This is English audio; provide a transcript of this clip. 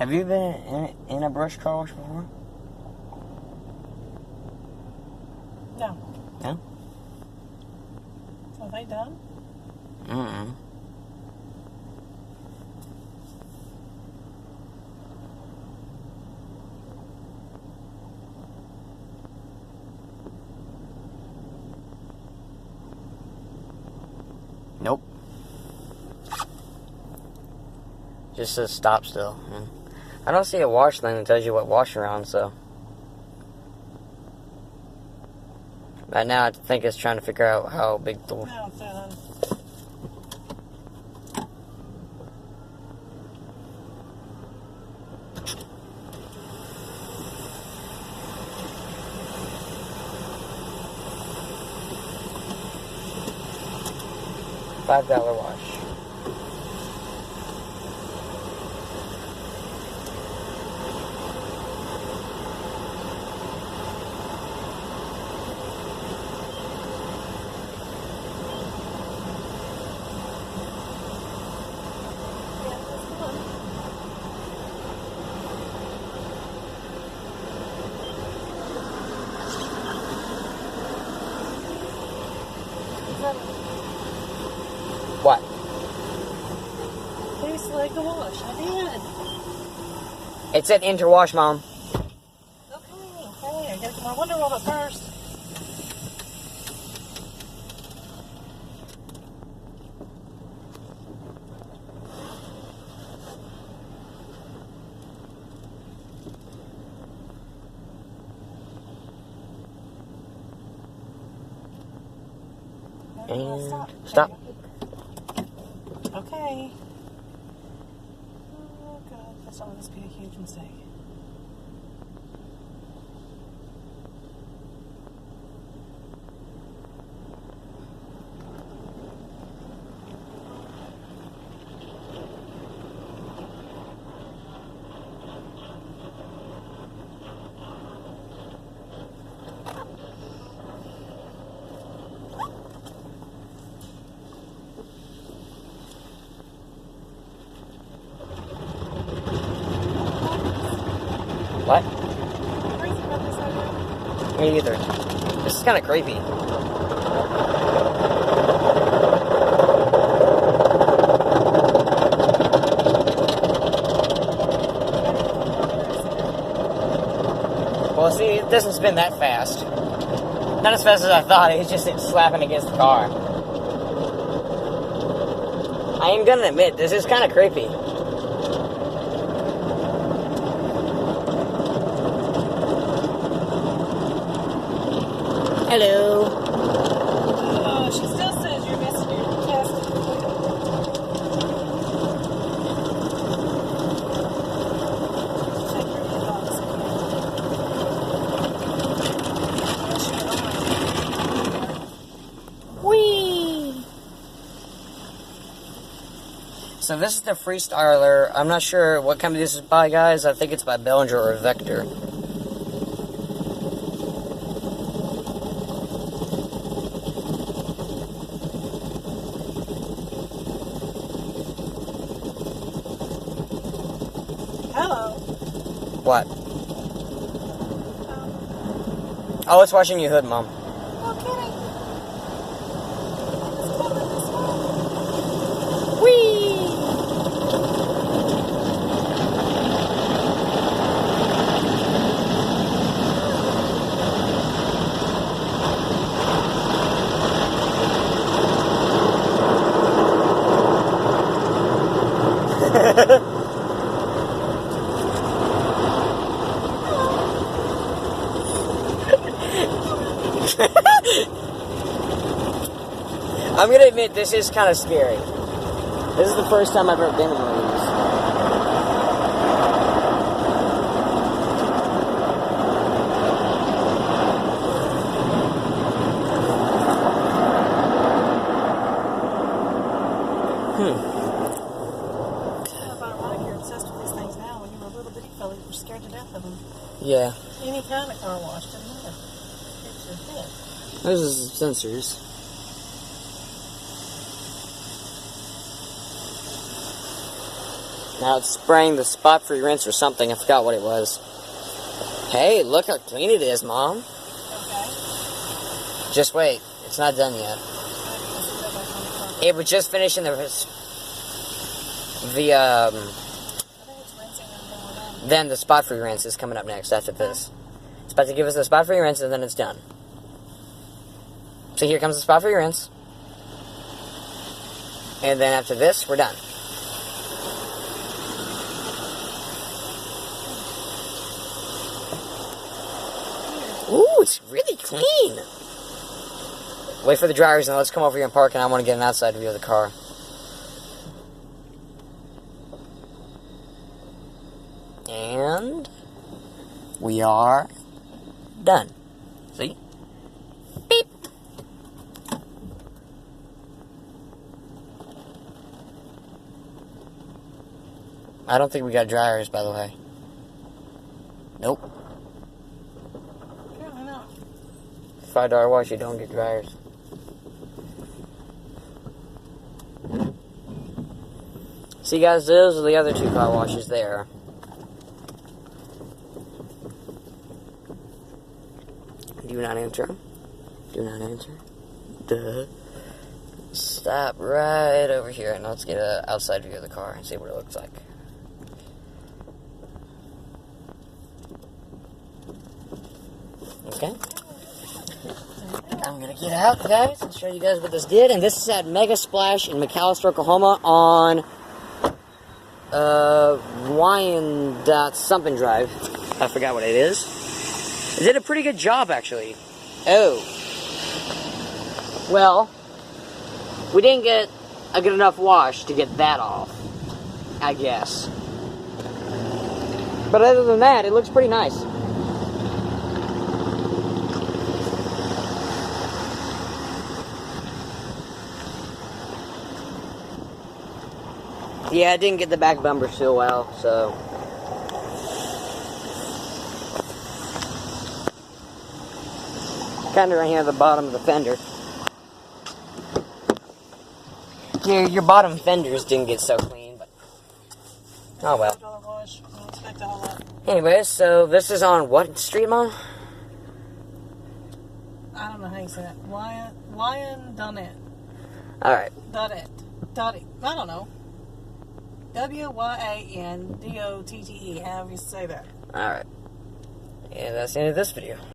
Have you been in a brush car wash before? No. No? So are they done? Mm-mm. Nope. Just says stop still. I don't see a wash thing that tells you what wash you're on, so. Right now, I think it's trying to figure out how big the... No, it's done. $5 wash. What? Please select the wash. I did. It said interwash, Mom. Okay. I gotta get my window on it first. And stop. Okay. Oh, God. That's always be a huge mistake. What? Crazy about this idea. Me either. This is kind of creepy. Well, see, it doesn't spin that fast. Not as fast as I thought. It's just slapping against the car. I am gonna admit, this is kind of creepy. Hello. Oh, she still says you're missing your test. Check your inbox again. Whee! So this is the Freestyler. I'm not sure what company this is by, guys. I think it's by Belanger or Vector. Hello. What? Oh, it's washing your hood, Mom. No kidding. It's coming this way. Whee! I'm gonna admit, this is kind of scary. This is the first time I've ever been in one of these. How ironic you're obsessed with these things now. When you were a little bitty fella, you were scared to death of them. Yeah. Any kind of car wash doesn't matter. It's your head. Those are some sensors. Now it's spraying the spot-free rinse or something. I forgot what it was. Hey, look how clean it is, Mom. Okay. Just wait. It's not done yet. It was just finishing the then the spot-free rinse is coming up next after this. It's about to give us the spot-free rinse and then it's done. So here comes the spot-free rinse. And then after this, we're done. Ooh, it's really clean. Wait for the dryers and let's come over here and park, and I want to get an outside view of the car. And we are done. See? Beep. I don't think we got dryers, by the way. Nope. Apparently not. $5 wash, you don't get dryers. See, guys, those are the other 2 car washes there. Do not enter. Do not enter. Duh. Stop right over here and let's get an outside view of the car and see what it looks like. Okay. I'm gonna get out, guys, and show you guys what this did. And this is at Mega Splash in McAlester, Oklahoma on Wyandotte-something Drive. I forgot what it is. It did a pretty good job, actually. Oh. Well, we didn't get a good enough wash to get that off, I guess. But other than that, it looks pretty nice. Yeah, I didn't get the back bumper seal well, so. Kind of right here at the bottom of the fender. Your bottom fenders didn't get so clean, but. Oh well. Anyways, so this is on what street, Mom? I don't know how you say that. Wyandotte. Alright. Dottie. I don't know. Wyandotte, however you say that. Alright. And that's the end of this video.